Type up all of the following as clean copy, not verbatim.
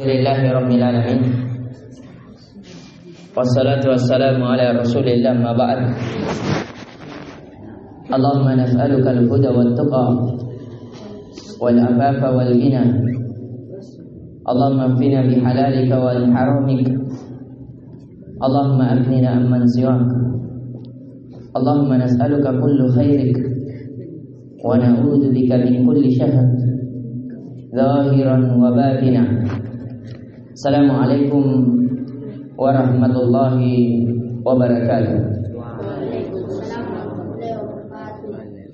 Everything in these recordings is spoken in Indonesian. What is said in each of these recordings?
Alhamdulillahirabbil alamin. Wassalatu wassalamu ala Rasulillah ma ba'd. Allahumma nas'aluka al-huda wat-tuqa wal-afafa wal-ghina. Allahumma anfina bihalalika wal haramik. Allahumma aghnina amman siwak. Allahumma nas'aluka kullu khairik wa na'udzu bika min kulli syarr zahiran wa batinah. Assalamualaikum warahmatullahi wabarakatuh.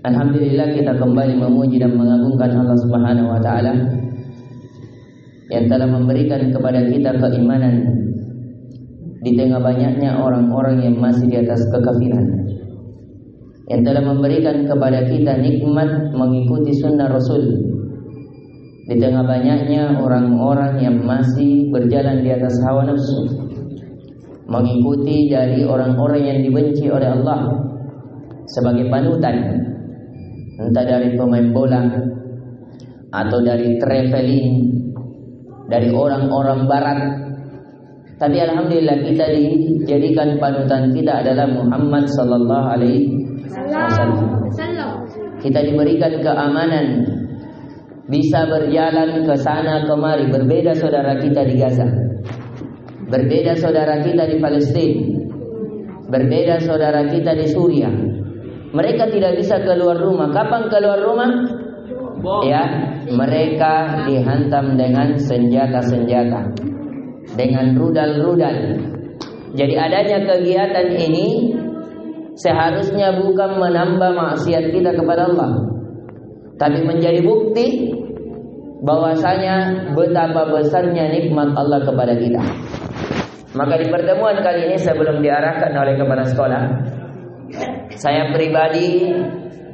Alhamdulillah, kita kembali memuji dan mengagungkan Allah Subhanahu wa taala yang telah memberikan kepada kita keimanan di tengah banyaknya orang-orang yang masih di atas kekafiran, yang telah memberikan kepada kita nikmat mengikuti sunnah Rasul di tengah banyaknya orang-orang yang masih berjalan di atas hawa nafsu, mengikuti dari orang-orang yang dibenci oleh Allah sebagai panutan, entah dari pemain bola atau dari traveling, dari orang-orang barat. Tapi alhamdulillah kita dijadikan panutan kita adalah Muhammad sallallahu alaihi wasallam. Kita diberikan keamanan, bisa berjalan ke sana kemari. Berbeda saudara kita di Gaza, berbeda saudara kita di Palestina, berbeda saudara kita di Suriah. Mereka tidak bisa keluar rumah. Kapan keluar rumah? Ya, mereka dihantam dengan senjata-senjata, dengan rudal-rudal. Jadi adanya kegiatan ini seharusnya bukan menambah maksiat kita kepada Allah, tapi menjadi bukti bahwasanya betapa besarnya nikmat Allah kepada kita. Maka di pertemuan kali ini sebelum diarahkan oleh kepala sekolah, saya pribadi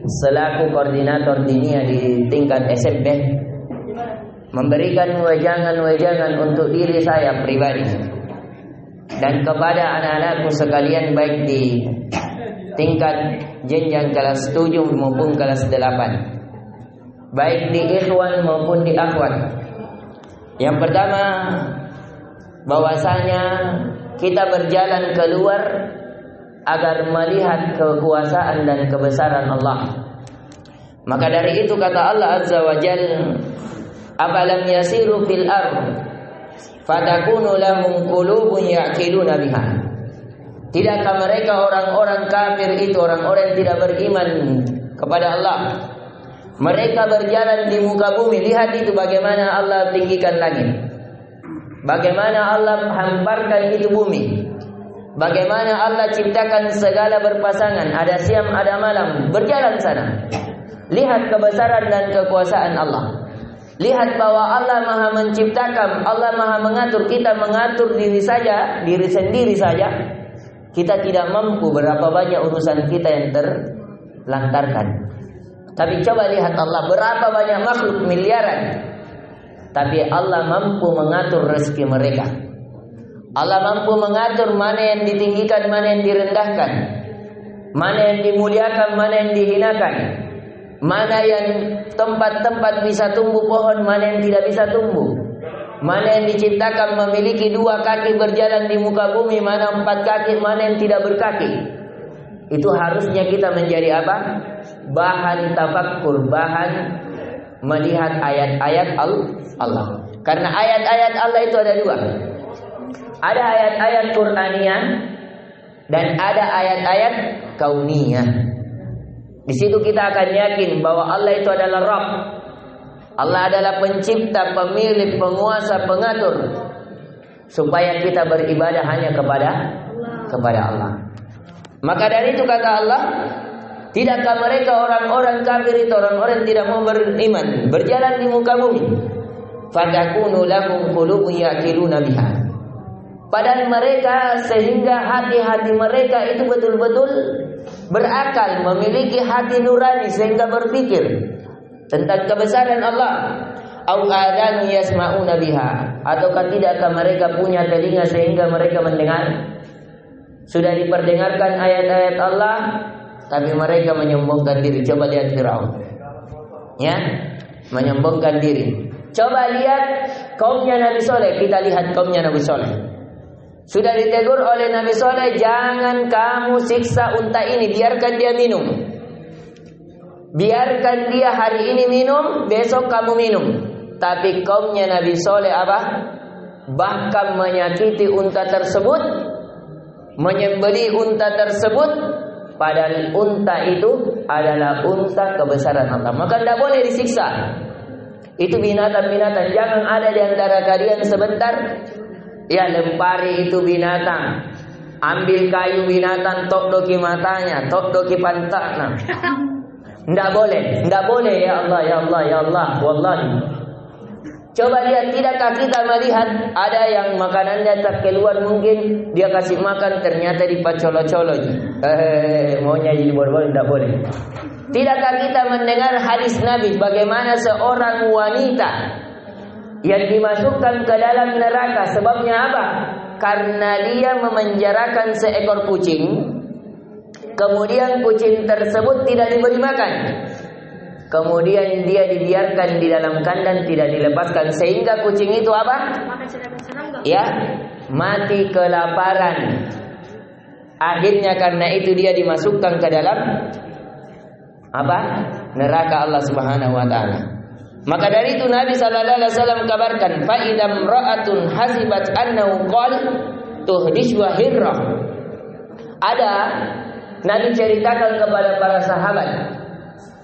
selaku koordinator dinia di tingkat SMP memberikan wejangan-wejangan untuk diri saya pribadi dan kepada anak-anakku sekalian, baik di tingkat jenjang kelas 7 maupun kelas 8, baik di ikhwan maupun di akhwat. Yang pertama, bahwasanya kita berjalan keluar agar melihat kekuasaan dan kebesaran Allah. Maka dari itu kata Allah Azza wa Jalla, afalam yasiru fil ard fatakunu lahum qulubun ya'qiluna biha. Tidakkah mereka orang-orang kafir itu, orang-orang yang tidak beriman kepada Allah, mereka berjalan di muka bumi, lihat itu bagaimana Allah tinggikan langit, bagaimana Allah hamparkan itu bumi, bagaimana Allah ciptakan segala berpasangan, ada siang ada malam, berjalan sana. Lihat kebesaran dan kekuasaan Allah. Lihat bahwa Allah Maha menciptakan, Allah Maha mengatur. Kita mengatur diri sendiri saja. Kita tidak mampu, berapa banyak urusan kita yang terlantarkan. Tapi coba lihat Allah, berapa banyak makhluk, miliaran. Tapi Allah mampu mengatur rezeki mereka. Allah mampu mengatur mana yang ditinggikan, mana yang direndahkan, mana yang dimuliakan, mana yang dihinakan, mana yang tempat-tempat bisa tumbuh pohon, mana yang tidak bisa tumbuh, mana yang diciptakan memiliki 2 kaki berjalan di muka bumi, mana 4 kaki, mana yang tidak berkaki. Itu harusnya kita menjadi apa? Bahan tafakkur, bahan melihat ayat-ayat Allah. Karena ayat-ayat Allah itu ada 2. Ada ayat-ayat Qur'aniyah dan ada ayat-ayat kauniyah. Di situ kita akan yakin bahwa Allah itu adalah Rabb. Allah adalah pencipta, pemilik, penguasa, pengatur, supaya kita beribadah hanya kepada Allah. Maka dari itu kata Allah, tidakkah mereka orang-orang kafir itu, orang-orang yang tidak mau beriman, berjalan di muka bumi, fatakunu lahum qulubun ya'qiluna biha. Padahal mereka, sehingga hati-hati mereka itu betul-betul berakal, memiliki hati nurani sehingga berpikir tentang kebesaran Allah. Au adanu yasma'una biha, ataukah tidakkah mereka punya telinga sehingga mereka mendengar? Sudah diperdengarkan ayat-ayat Allah, tapi mereka menyombongkan diri. Coba lihat Firaun, ya, menyombongkan diri. Coba lihat kaumnya Nabi Soleh. Kita lihat kaumnya Nabi Soleh. Sudah ditegur oleh Nabi Soleh, jangan kamu siksa unta ini, biarkan dia minum. Biarkan dia hari ini minum, besok kamu minum. Tapi kaumnya Nabi Soleh apa? Bahkan menyakiti unta tersebut, menyembelih unta tersebut, padahal unta itu adalah unta kebesaran Allah. Maka tidak boleh disiksa. Itu binatang-binatang. Jangan ada di antara kalian sebentar, ya lempari itu binatang, ambil kayu binatang, tok doki matanya, tok doki pantatnya. Tidak boleh, tidak boleh. Ya Allah, ya Allah, ya Allah. Wallahi. Coba lihat, tidakkah kita melihat ada yang makanannya tak keluar, mungkin dia kasih makan ternyata dipacolo-colo. Maunya jadi bor-bor, tidak boleh. Tidakkah kita mendengar hadis Nabi bagaimana seorang wanita yang dimasukkan ke dalam neraka, sebabnya apa? Karena dia memenjarakan seekor kucing, kemudian kucing tersebut tidak diberi makan, kemudian dia dibiarkan di dalam kandang, tidak dilepaskan, sehingga kucing itu apa? Ya, mati kelaparan. Akhirnya karena itu dia dimasukkan ke dalam apa? Neraka Allah Subhanahu wa taala. Maka dari itu Nabi sallallahu alaihi wasallam kabarkan, fa idam ra'atun hasibat annahu qal tuhdish wa hirrah. Ada, Nabi ceritakan kepada para sahabat,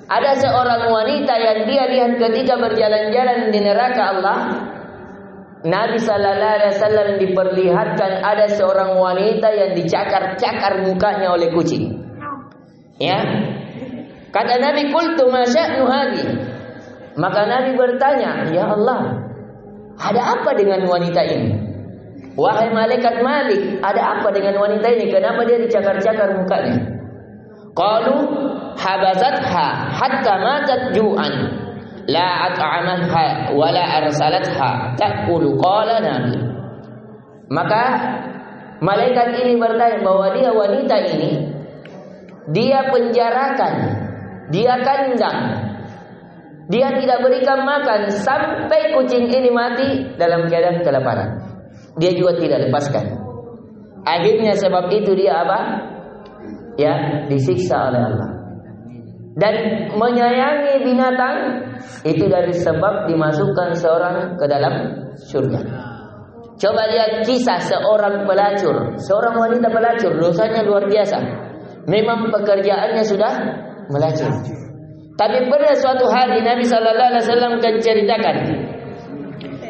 ada seorang wanita yang dia lihat ketika berjalan-jalan di neraka Allah. Nabi sallallahu alaihi wasallam diperlihatkan ada seorang wanita yang dicakar-cakar mukanya oleh kucing. Ya. Kata Nabi, qultu ma sya'nu hadhi? Maka Nabi bertanya, ya Allah, ada apa dengan wanita ini? Wahai malaikat Malik, ada apa dengan wanita ini? Kenapa dia dicakar-cakar mukanya? Qalu habazatha hatta matat ju'an, la at'amatha wa la arsalatha ta'kulu. Qala Nabi. Maka malaikat ini bertanya bahwa dia wanita ini dia penjarakan, dia kandang, dia tidak berikan makan sampai kucing ini mati dalam keadaan kelaparan. Dia juga tidak lepaskan. Akhirnya sebab itu dia apa? Ya, disiksa oleh Allah. Dan menyayangi binatang itu dari sebab dimasukkan seorang ke dalam surga. Coba lihat kisah seorang pelacur, seorang wanita pelacur, dosanya luar biasa. Memang pekerjaannya sudah melacur. Tapi pada suatu hari Nabi sallallahu alaihi wasallam menceritakan,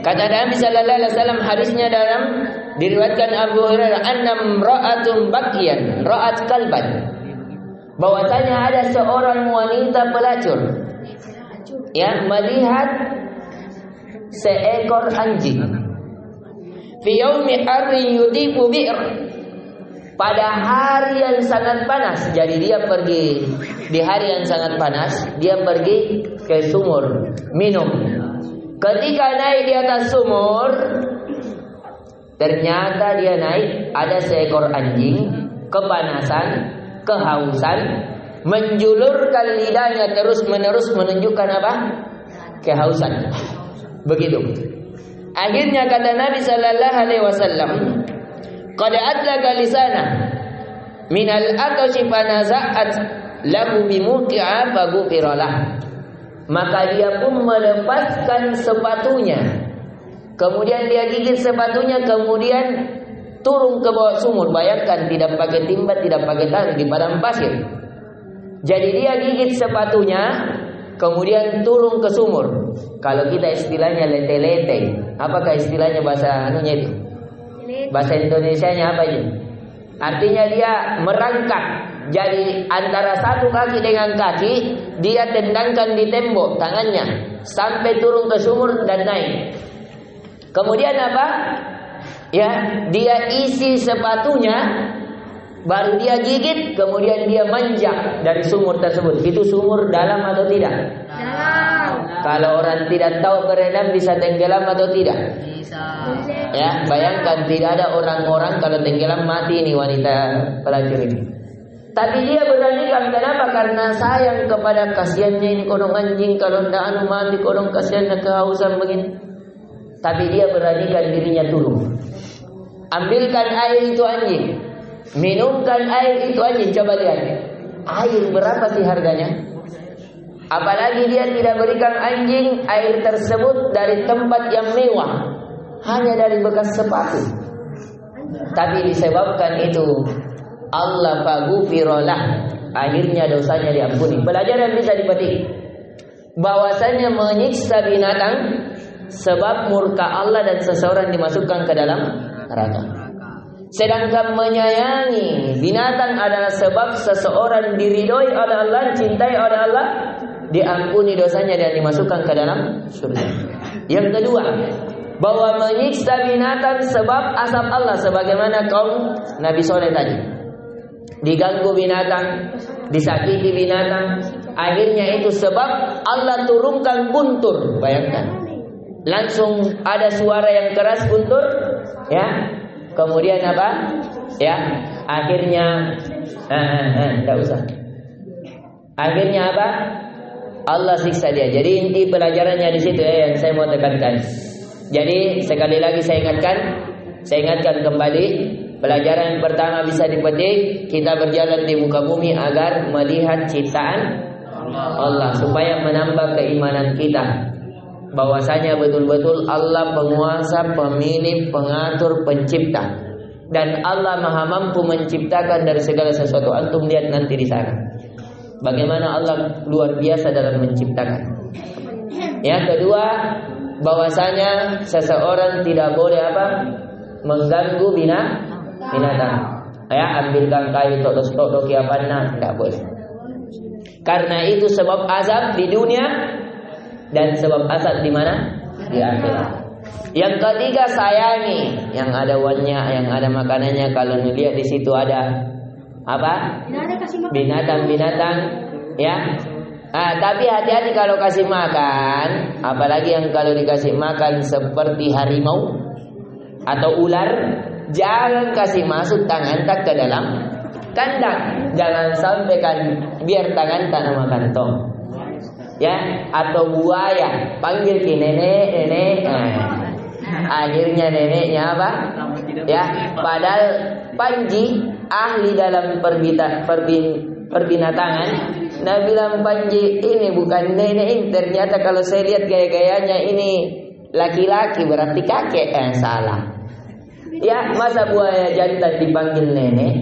kata Nabi sallallahu alaihi wasallam, hadisnya dalam diriwayatkan Abu Hurairah, annam ra'atun baqiyan ra'at kalban, bahwasanya ada seorang wanita pelacur yang melihat seekor anjing fi yaumi harrin yudifu bi'r, pada hari yang sangat panas. Jadi dia pergi di hari yang sangat panas, dia pergi ke sumur minum. Ketika naik di atas sumur, ternyata dia naik, ada seekor anjing kepanasan, kehausan, menjulurkan lidahnya terus-menerus menunjukkan apa? Kehausan. Begitu. Akhirnya kata Nabi sallallahu alaihi wasallam, qad adlaga lisana min al-aqshi fanaza'at lahu bimuqi'a faghfiralah. Maka dia pun melepaskan sepatunya, kemudian dia gigit sepatunya, kemudian turun ke bawah sumur. Bayangkan, tidak pakai timba, tidak pakai tali, di padang pasir. Jadi dia gigit sepatunya, kemudian turun ke sumur. Kalau kita istilahnya lete-lete, apakah istilahnya bahasa anunya itu? Bahasa Indonesianya apa itu? Artinya dia merangkak. Jadi antara satu kaki dengan kaki dia tendangkan di tembok tangannya sampai turun ke sumur dan naik. Kemudian apa? Ya, dia isi sepatunya, baru dia gigit, kemudian dia manjak dari sumur tersebut. Itu sumur dalam atau tidak? Dalam. Kalau orang tidak tahu berenang bisa tenggelam atau tidak? Bisa. Ya, bayangkan tidak ada orang-orang kalau tenggelam mati ini wanita pelacur ini. Tapi dia beranikan, kenapa? Karena sayang kepada kasihannya ini kodong anjing, kalau tidak anu mati kodong kasihannya kehausan begini. Tapi dia beranikan dirinya turun. Ambilkan air itu anjing, minumkan air itu anjing. Coba lihat, air berapa sih harganya? Apalagi dia tidak berikan anjing air tersebut dari tempat yang mewah, hanya dari bekas sepatu. Tapi disebabkan itu Allah faghfirolah, akhirnya dosanya diampuni. Pelajaran bisa dipetik bahwasanya menyiksa binatang sebab murka Allah dan seseorang dimasukkan ke dalam neraka. Sedangkan menyayangi binatang adalah sebab seseorang diridhoi oleh Allah, cintai oleh Allah, diampuni dosanya dan dimasukkan ke dalam surga. Yang kedua, bahwa menyiksa binatang sebab azab Allah, sebagaimana kaum Nabi Soleh tadi. Diganggu binatang, disakiti binatang, akhirnya itu sebab Allah turunkan guntur. Bayangkan, langsung ada suara yang keras guntur, ya. Kemudian apa? Ya, akhirnya tidak usah. Akhirnya apa? Allah siksa dia. Jadi inti pelajarannya di situ ya, yang saya mau tekankan. Jadi sekali lagi saya ingatkan kembali, pelajaran pertama bisa dipetik, kita berjalan di muka bumi agar melihat ciptaan Allah, supaya menambah keimanan kita bahwasanya betul-betul Allah penguasa, pemilik, pengatur, pencipta, dan Allah maha mampu menciptakan dari segala sesuatu. Antum lihat nanti di sana bagaimana Allah luar biasa dalam menciptakan. Yang kedua, bahwasanya seseorang tidak boleh mengganggu binatang. Ya, ambilkan kayu tok kiapanna, tidak boleh. Karena itu sebab azab di dunia dan sebab azab di mana? Di akhirat. Yang ketiga, sayangi yang ada wannya, yang ada makanannya. Kalau melihat di situ ada binatang-binatang, ya. Tapi hati-hati kalau kasih makan, apalagi yang kalau dikasih makan seperti harimau atau ular, jangan kasih masuk tangan tak ke dalam kandang. Jangan sampai biar tangan tak nama kantong. Ya, atau buaya, panggil ki nenek. Akhirnya neneknya apa? Ya, padahal Panji ahli dalam perbinatangan. Nah, bilang Panji ini bukan nenek ini. Ternyata kalau saya lihat gaya-gayanya ini laki-laki, berarti kakek. Salah. Ya, masa buaya jantan dipanggil nenek?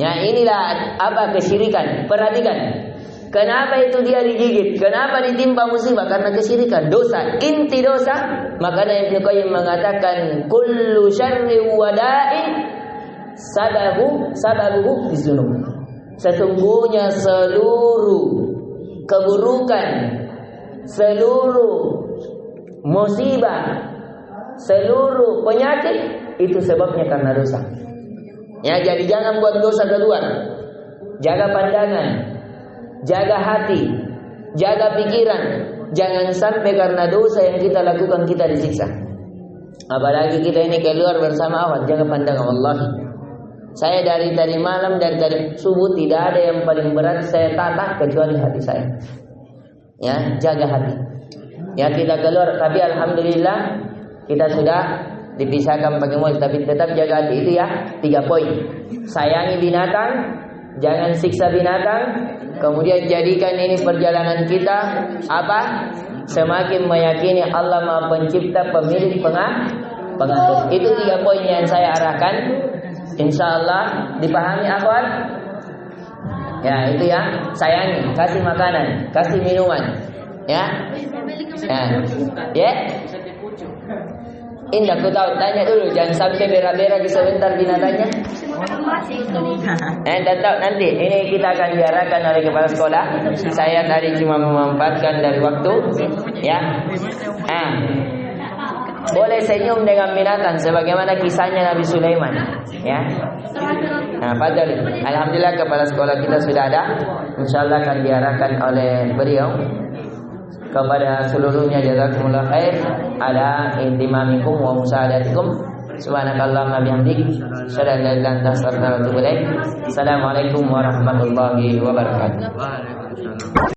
Ya, inilah kesyirikan. Perhatikan. Kenapa itu dia digigit? Kenapa ditimpa musibah? Karena kesyirikan, dosa, inti dosa. Makanya Ibnu Qayyim mengatakan kullu syarri wada'in sababuhu bizunub. Sesungguhnya seluruh keburukan, seluruh musibah, seluruh penyakit itu sebabnya karena dosa. Ya, jadi jangan buat dosa keluar. Jaga pandangan, jaga hati, jaga pikiran. Jangan sampai karena dosa yang kita lakukan kita disiksa. Apalagi kita ini keluar bersama awan, jaga pandangan. Wallahi, saya dari tadi malam, dari tadi subuh tidak ada yang paling berat saya tatah kecuali hati saya. Ya, jaga hati. Ya, kita keluar, tapi alhamdulillah kita sudah dipisahkan pakai mulut, tapi tetap jaga hati itu ya. 3 poin. Sayangi binatang, jangan siksa binatang. Kemudian jadikan ini perjalanan kita semakin meyakini Allah Maha Pencipta, pemilik, pengatur. Itu 3 poin yang saya arahkan. Insyaallah dipahami akhwat. Ya, itu ya. Sayangi, kasih makanan, kasih minuman. Ya. Ya. Indah, aku tahu, tanya dulu, jangan sampai berak-berak sebentar binatangnya. Dan tahu nanti ini kita akan diarahkan oleh kepala sekolah. Saya tadi cuma memanfaatkan dari waktu, ya. Boleh senyum dengan binatang sebagaimana kisahnya Nabi Sulaiman, ya. Nah, padahal alhamdulillah kepala sekolah kita sudah ada. Insyaallah akan diarahkan oleh beliau kepada seluruhnya. Jazakumullah khair ala intimamikum wa musaadatikum Subhanakallahumma bihamdik, asyhadu an la ilaha illa anta, astaghfiruka wa atubu ilaik. Assalamualaikum warahmatullahi wabarakatuh. Waalaikumsalam.